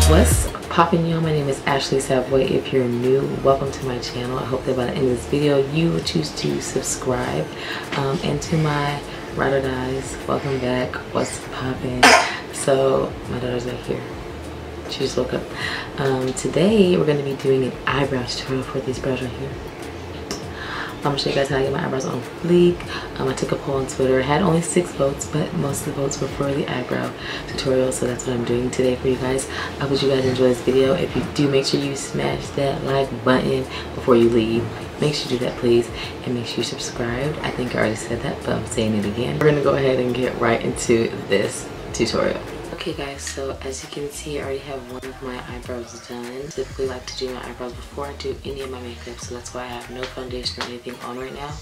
What's poppin', y'all? My name is AshleySavoi. If you're new, welcome to my channel. I hope that by the end of this video you will choose to subscribe. And to my ride or dies, welcome back. What's poppin'? So my daughter's right here. She just woke up. Today we're going to be doing an eyebrow tutorial for these brows right here. I'm going to show you guys how to get my eyebrows on fleek. I took a poll on Twitter. I had only 6 votes, but most of the votes were for the eyebrow tutorial, so that's what I'm doing today for you guys. I hope you guys enjoy this video. If you do, make sure you smash that like button before you leave. Make sure you do that, please, and make sure you subscribe. I think I already said that, but I'm saying it again. We're going to go ahead and get right into this tutorial. Okay guys, so as you can see, I already have one of my eyebrows done. I typically like to do my eyebrows before I do any of my makeup, so that's why I have no foundation or anything on right now.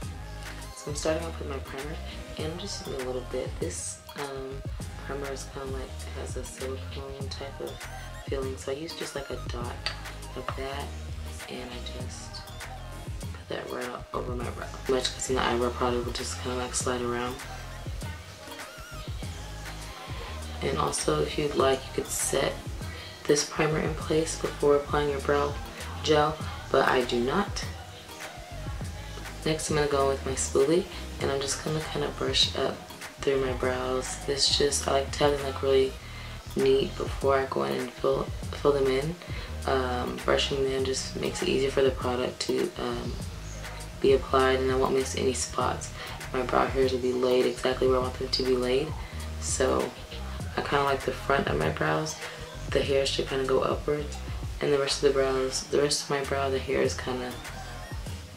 So I'm starting off with my primer, and I'm just using a little bit. This primer is kind of like, it has a silicone type of feeling, so I use just like a dot of that, and I just put that right over my brow. Much because the eyebrow product will just kind of like slide around. And also, if you'd like, you could set this primer in place before applying your brow gel, but I do not. Next, I'm going to go with my spoolie, and I'm just going to kind of brush up through my brows. This just, I like to have them like really neat before I go in and fill them in. Brushing them just makes it easier for the product to be applied, and I won't miss any spots. My brow hairs will be laid exactly where I want them to be laid. So I kind of like the front of my brows, the hairs should kind of go upwards, and the rest of my brow, the hairs kind of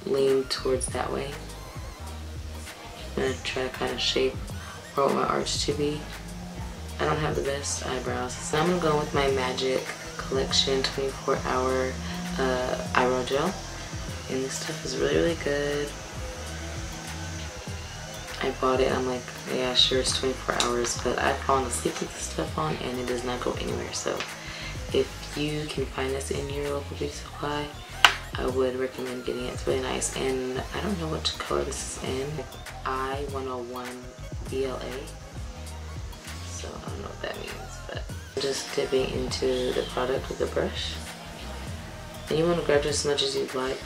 lean towards that way. I'm going to try to kind of shape where I want my arch to be. I don't have the best eyebrows, so I'm going to go with my Magic Collection 24-hour eyebrow gel, and this stuff is really, really good. I bought it, I'm like, yeah, sure, it's 24 hours, but I've fallen asleep with this stuff on and it does not go anywhere. So if you can find this in your local beauty supply, I would recommend getting it. It's really nice, and I don't know which color this is in. I-101 BLA, so I don't know what that means, but I'm just dipping into the product with a brush. And you want to grab just as much as you'd like.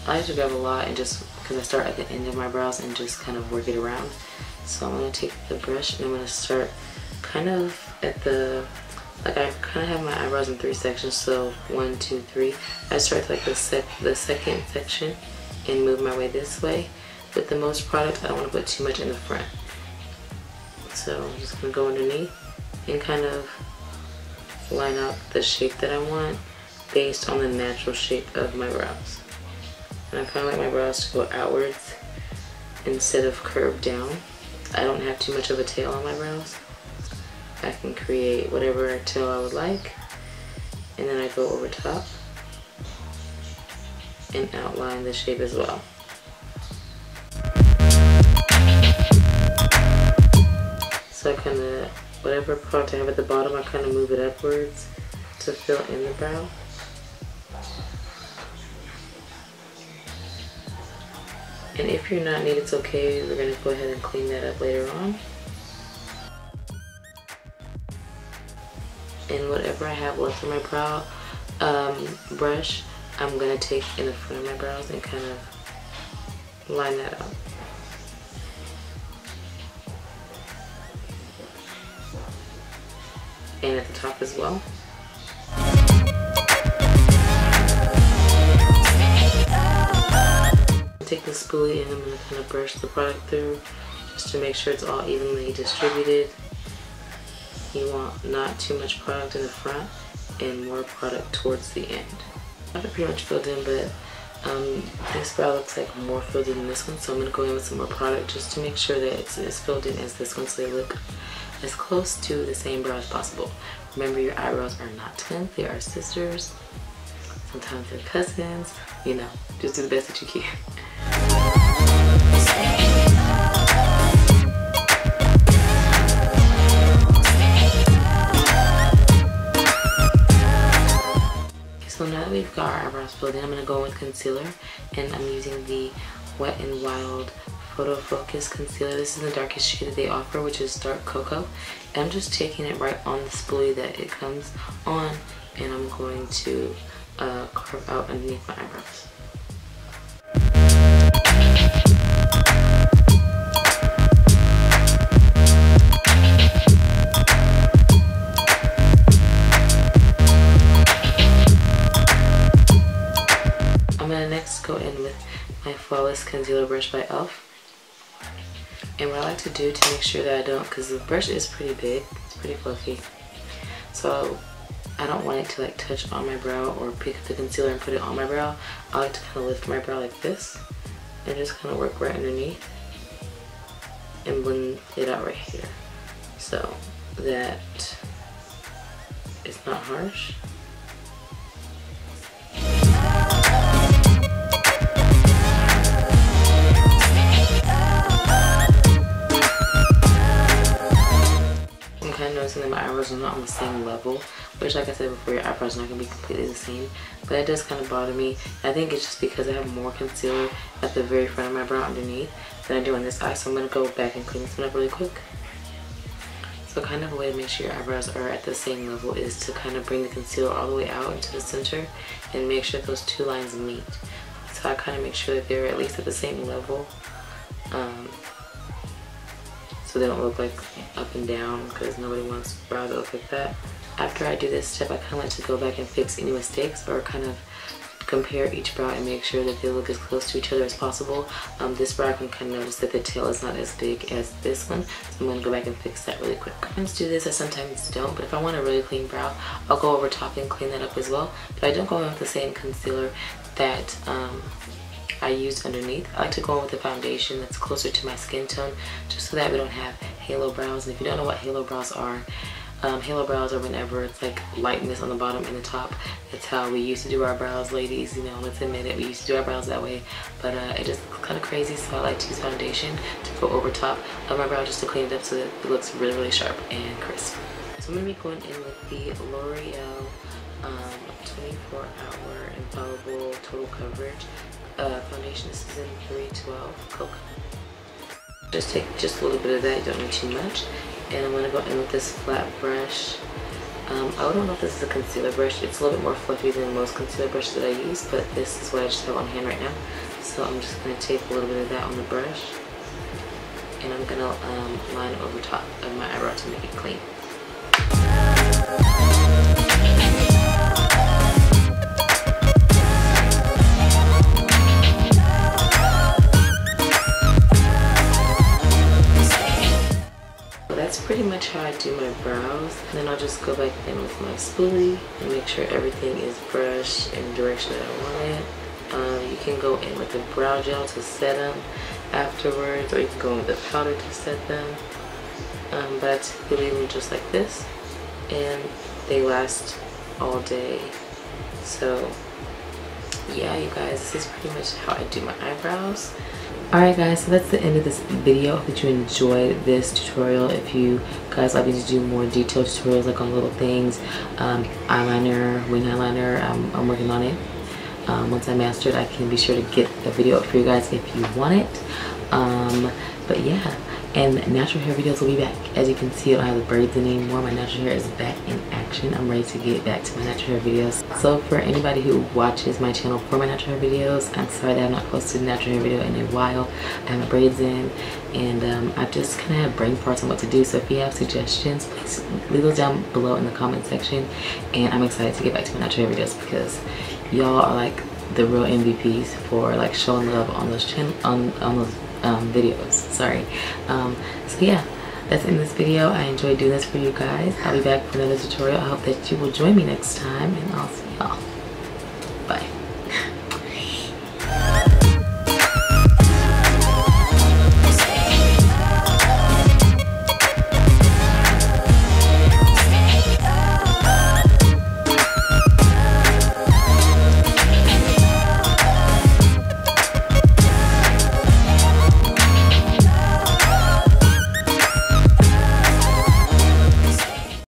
I like to grab a lot, and just because I start at the end of my brows and just kind of work it around. So I'm going to take the brush and I'm going to start kind of at the, like I kind of have my eyebrows in 3 sections, so 1, 2, 3. I start like the second section and move my way this way. With the most product, I don't want to put too much in the front. So I'm just going to go underneath and kind of line out the shape that I want based on the natural shape of my brows. And I kind of like my brows to go outwards instead of curved down. I don't have too much of a tail on my brows. I can create whatever tail I would like, and then I go over top and outline the shape as well. So I kind of, whatever product I have at the bottom, I kind of move it upwards to fill in the brow. And if you're not neat, it's okay. We're going to go ahead and clean that up later on. And whatever I have left on my brow brush, I'm going to take in the front of my brows and kind of line that up. And at the top as well. Take the spoolie and I'm going to kind of brush the product through just to make sure it's all evenly distributed. You want not too much product in the front and more product towards the end. I have it pretty much filled in, but this brow looks like more filled in than this one, so I'm going to go in with some more product just to make sure that it's as filled in as this one, so they look as close to the same brow as possible. Remember, your eyebrows are not twins, they are sisters. Sometimes they're cousins, you know, just do the best that you can. now that we've got our eyebrows filled in, I'm going to go with concealer, and I'm using the Wet n Wild Photo Focus Concealer. This is the darkest shade that they offer, which is dark cocoa. And I'm just taking it right on the spoolie that it comes on, and I'm going to carve out underneath my eyebrows. I'm going to next go in with my Flawless Concealer Brush by e.l.f. And what I like to do to make sure that I don't, because the brush is pretty big, it's pretty fluffy, so I don't want it to like touch on my brow or pick up the concealer and put it on my brow. I like to kind of lift my brow like this and just kind of work right underneath and blend it out right here so that it's not harsh. Noticing that my eyebrows are not on the same level, which, like I said before, your eyebrows are not going to be completely the same, but it does kind of bother me. I think it's just because I have more concealer at the very front of my brow underneath than I do on this eye, so I'm going to go back and clean this one up really quick. So kind of a way to make sure your eyebrows are at the same level is to kind of bring the concealer all the way out into the center and make sure those two lines meet. So I kind of make sure that they're at least at the same level, so they don't look like up and down, because nobody wants brows that look like that. After I do this step, I kind of like to go back and fix any mistakes or kind of compare each brow and make sure that they look as close to each other as possible. This brow, I can kind of notice that the tail is not as big as this one, so I'm going to go back and fix that really quick. I sometimes do this, I sometimes don't, but if I want a really clean brow, I'll go over top and clean that up as well. But I don't go in with the same concealer that I used underneath. I like to go in with a foundation that's closer to my skin tone, just so that we don't have halo brows. And if you don't know what halo brows are whenever it's like lightness on the bottom and the top. That's how we used to do our brows, ladies, you know, let's admit it, we used to do our brows that way, but it just looks kind of crazy, so I like to use foundation to go over top of my brow just to clean it up so that it looks really, really sharp and crisp. So I'm going to be going in with the L'Oreal 24-hour Infallible Total Coverage foundation. This is in 312 Cocoa. Just take just a little bit of that, you don't need too much. And I'm going to go in with this flat brush. I don't know if this is a concealer brush. It's a little bit more fluffy than most concealer brushes that I use, but this is what I just have on hand right now. So I'm just going to take a little bit of that on the brush, and I'm going to line over top of my eyebrow to make it clean. That's pretty much how I do my brows, and then I'll just go back in with my spoolie and make sure everything is brushed in the direction that I want it. You can go in with the brow gel to set them afterwards, or you can go in with the powder to set them, but I typically leave them just like this, and they last all day. So yeah, you guys, this is pretty much how I do my eyebrows. Alright guys, so that's the end of this video. I hope that you enjoyed this tutorial. If you guys like me to do more detailed tutorials like on little things, eyeliner, wing eyeliner, I'm working on it. Once I master it, I can be sure to get a video up for you guys if you want it. But yeah, and natural hair videos will be back. As you can see, I don't have the braids anymore. My natural hair is back in action. I'm ready to get back to my natural hair videos. So for anybody who watches my channel for my natural hair videos, I'm sorry that I've not posted a natural hair video in a while. I have my braids in, and I just kind of have brain farts on what to do. So if you have suggestions, please leave those down below in the comment section. And I'm excited to get back to my natural hair videos because y'all are like the real MVPs for like showing love on those videos. Sorry. So yeah, that's in this video. I enjoyed doing this for you guys. I'll be back for another tutorial. I hope that you will join me next time, and I'll see y'all. Bye.